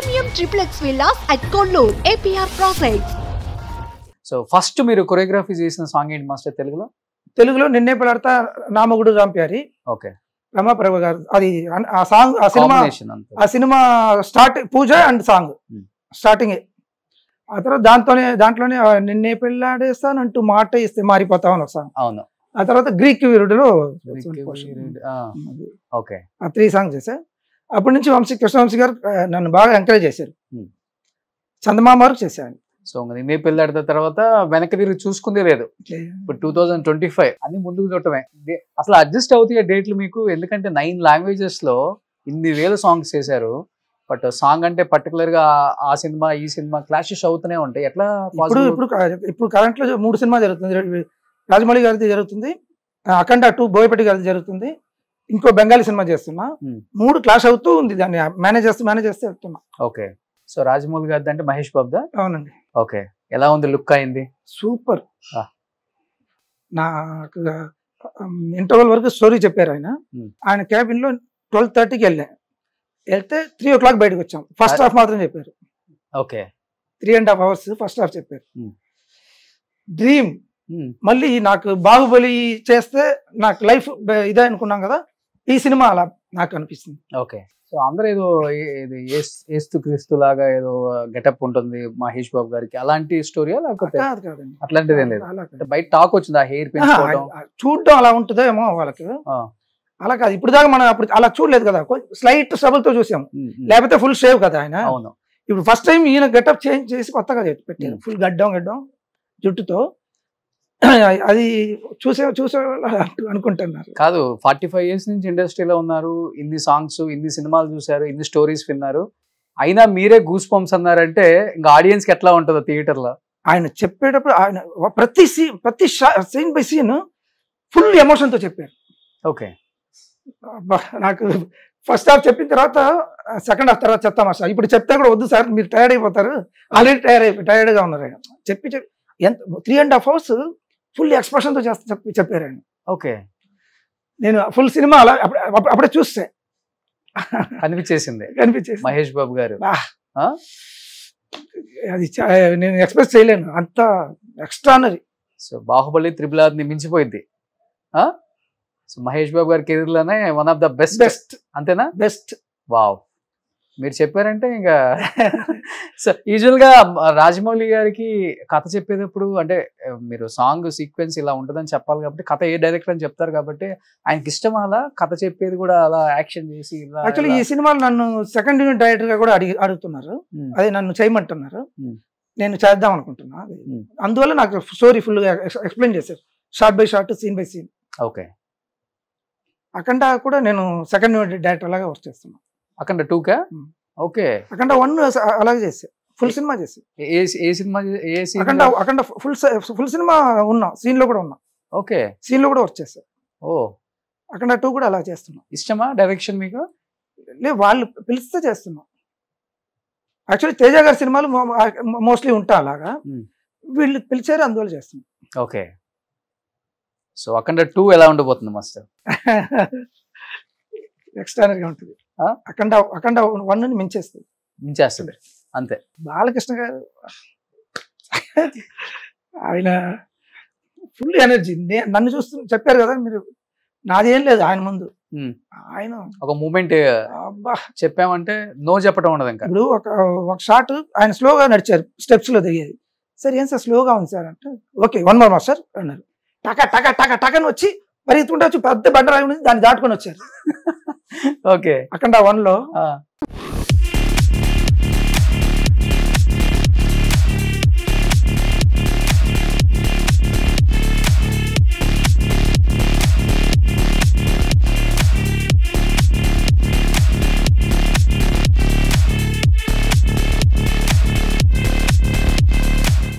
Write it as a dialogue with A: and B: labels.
A: Premium triplex villas at Kollur, APR Projects.
B: So first మీరు choreography చేసిన song ఏంటి master తెలుగులో?
C: తెలుగులో నిన్నే పెడతా నామగుడు రాంప్యారి.
B: ఓకే,
C: రమాప్రభు గారు. అది ఆ సాంగ్, ఆ cinema start puja and song starting. ఆ తర్వాత దాంట్లోనే నిన్నే పెళ్ళాడేస్తానంటూ మాట ఇస్తే మారిపోతామని ఒక సాంగ్.
B: అవును.
C: ఆ తర్వాత గ్రీక్ వీరుడులో
B: ఓకే,
C: ఆ 3 సాంగ్స్ చేశా. అప్పటి నుంచి కృష్ణవంశీ గారు నన్ను బాగా ఎంకరేజ్ చేశారు. చందమామ వరకు చేశాను.
B: సో నిన్నే పెళ్ళాడిన తర్వాత వెనక్కి తిరిగి చూసుకుందే లేదు. ఇప్పుడు 2025 అన్ని ముందుకు చూడటమే. అసలు అడ్జస్ట్ అవుతాయి డేట్లు మీకు? ఎందుకంటే 9 లాంగ్వేజెస్ లో ఇన్ని వేల సాంగ్స్ చేశారు. బట్ సాంగ్ అంటే పర్టికులర్ గా ఆ సినిమా ఈ సినిమా క్లాషెస్ అవుతూనే ఉంటాయి. ఎట్లా?
C: ఇప్పుడు కరెంట్ లో 3 సినిమా జరుగుతుంది. రాజమౌళి గారిది జరుగుతుంది, అఖండ 2 బోయపట్టి గారిది జరుగుతుంది, ఇంకో బెంగాలీ సినిమా చేస్తున్నా. 3 క్లాష్ అవుతూ ఉంది. దాన్ని మేనేజ్ చేస్తే వెళ్తున్నా.
B: ఓకే. సో రాజమౌళి గారిది అంటే మహేష్ బాబుదా?
C: అవునండి.
B: ఓకే, ఎలా ఉంది? లుక్ అయింది
C: సూపర్. నాకు ఇంటర్వల్ వరకు స్టోరీ చెప్పారు ఆయన క్యాబిన్ లో 12:30కి వెళ్తే 3 o'clock బయటకు వచ్చాం. ఫస్ట్ హాఫ్ మాత్రం చెప్పారు.
B: ఓకే,
C: 3.5 hours ఫస్ట్ హాఫ్ చెప్పారు. డ్రీమ్. మళ్ళీ నాకు బాహుబలి చేస్తే నాకు లైఫ్ ఇదే అనుకున్నాం కదా, ఈ సినిమా అలా నాకు అనిపిస్తుంది.
B: ఓకే. సో అందరూ ఏదో ఏస్తు క్రీస్తు లాగా ఏదో గెటప్ ఉంటుంది మహేష్ బాబు గారికి, అలాంటి స్టోరీయా లేకపోతే?
C: కాదండి,
B: అట్లాంటిది ఏం లేదు. బయట టాక్ వచ్చింది ఆ హెయిర్ పెంచుకోవడం
C: చూడడం అలా ఉంటుందో ఏమో వాళ్ళకి. అలా కాదు, ఇప్పుడు దాకా మనం అప్పుడు అలా చూడలేదు కదా, స్లైట్ స్ట్రబుల్ తో చూసాం. లేకపోతే ఫుల్ షేవ్ కదా ఆయన.
B: అవును.
C: ఇప్పుడు ఫస్ట్ టైం ఈయన గెటప్ చేంజ్ చేసి కొత్తగా పెట్టారు, ఫుల్ గడ్డం జుట్టుతో. అది చూసే అనుకుంటున్నారు.
B: కాదు, 45 years నుంచి ఇండస్ట్రీలో ఉన్నారు, ఇన్ని సాంగ్స్, ఇన్ని సినిమాలు చూసారు, ఇన్ని స్టోరీస్ విన్నారు, అయినా మీరే గూస్ పంప్స్ అన్నారంటే ఇంకా ఆడియన్స్ కి ఎట్లా ఉంటుందో థియేటర్ లో?
C: ఆయన చెప్పేటప్పుడు ఆయన ప్రతి scene by scene full emotion తో చెప్పారు.
B: ఓకే.
C: నాకు ఫస్ట్ హాఫ్ చెప్పిన తర్వాత సెకండ్ హాఫ్ తర్వాత చెప్తాం సార్, ఇప్పుడు చెప్తే కూడా వద్దు సార్ మీరు టైర్డ్ అయిపోతారు, ఆల్రెడీ టైర్డ్ గా ఉన్నారు ఆయన. చెప్పి ఎంత 3.5 hours ఫుల్ ఎక్స్ప్రెషన్ తో చెప్పారు ఆయన.
B: ఓకే.
C: నేను ఫుల్ సినిమా అలా అప్పుడే చూస్తే
B: కనిపించేసింది మహేష్ బాబు గారు.
C: అది నేను ఎక్స్ప్రెస్ చేయలేను, అంత ఎక్స్ట్రానరీ.
B: సో బాహుబలి RRR ని మించిపోయింది. సో మహేష్ బాబు గారి కెరీర్ లోనే వన్ ఆఫ్ ద బెస్ట్. అంతేనా?
C: బెస్ట్.
B: వావ్, మీరు చెప్పారంటే ఇంకా. సో యూజువల్ గా రాజమౌళి గారికి కథ చెప్పేటప్పుడు అంటే మీరు సాంగ్ సీక్వెన్స్ ఇలా ఉంటుందని చెప్పాలి కాబట్టి కథ ఏ డైరెక్టర్ అని చెప్తారు కాబట్టి ఆయనకి ఇష్టం అలా కథ చెప్పేది కూడా అలా యాక్షన్ చేసి.
C: యాక్చువల్లీ ఈ సినిమాలో నన్ను సెకండ్ యూనిట్ డైరెక్టర్ గా కూడా అడుగుతున్నారు, అదే నన్ను చేయమంటున్నారు, నేను చేద్దాం అనుకుంటున్నా. అందువల్ల నాకు స్టోరీ ఫుల్ గా ఎక్స్ప్లెయిన్ చేశారు, shot by shot, scene by scene.
B: Okay.
C: Akhanda కూడా నేను సెకండ్ యూనిట్ డైరెక్టర్ లాగా వర్క్ చేస్తున్నా.
B: అఖండ 2కా? ఓకే.
C: అఖండ 1 అలాగే చేసా, ఫుల్ సినిమా చేసి.
B: ఏ సినిమా?
C: అఖండ ఫుల్ సినిమా ఉన్నా, సీన్ లో కూడా ఉన్నా.
B: ఓకే.
C: సీన్ లో కూడా వర్క్ చేస్తా.
B: ఓ.
C: అఖండ 2 కూడా అలా చేస్తున్నా.
B: ఇష్టమా డైరెక్షన్ మీకు?
C: లేదు, వాళ్ళు పిలిస్తే చేస్తున్నా. యాక్చువల్లీ తేజ గారి సినిమాలు మోస్ట్లీ ఉంటా అలాగా, వీళ్ళు పిలిచారు అందువల్ల చేస్తున్నా.
B: ఓకే. సో అఖండ 2 ఎలా ఉండబోతుంది మాస్టర్?
C: ఎక్స్ట్రానరీగా ఉంటుంది. అఖండ 1 మించేస్తుంది
B: అంతే.
C: బాలకృష్ణ గారు ఆయన ఫుల్ ఎనర్జీ. నన్ను చూస్తూ చెప్పారు కదా మీరు, నాదేం లేదు ఆయన ముందు. ఆయన
B: ఒక మూమెంట్ చెప్పామంటే నో చెప్పడం ఉండదు. ఇంకా
C: ఇప్పుడు ఒక షాట్ ఆయన స్లోగా నడిచారు, స్టెప్స్ లో దిగేది. సార్ ఏం సార్ స్లోగా ఉంది సార్ అంటే, ఓకే 1 more మాస్టర్ అన్నారు. టక టక టక టకని వచ్చి పరిగెత్తుకుంటే వచ్చి పెద్ద బండ రాయి దాన్ని దాటుకొని వచ్చారు.
B: ఓకే.
C: అఖండ 1లో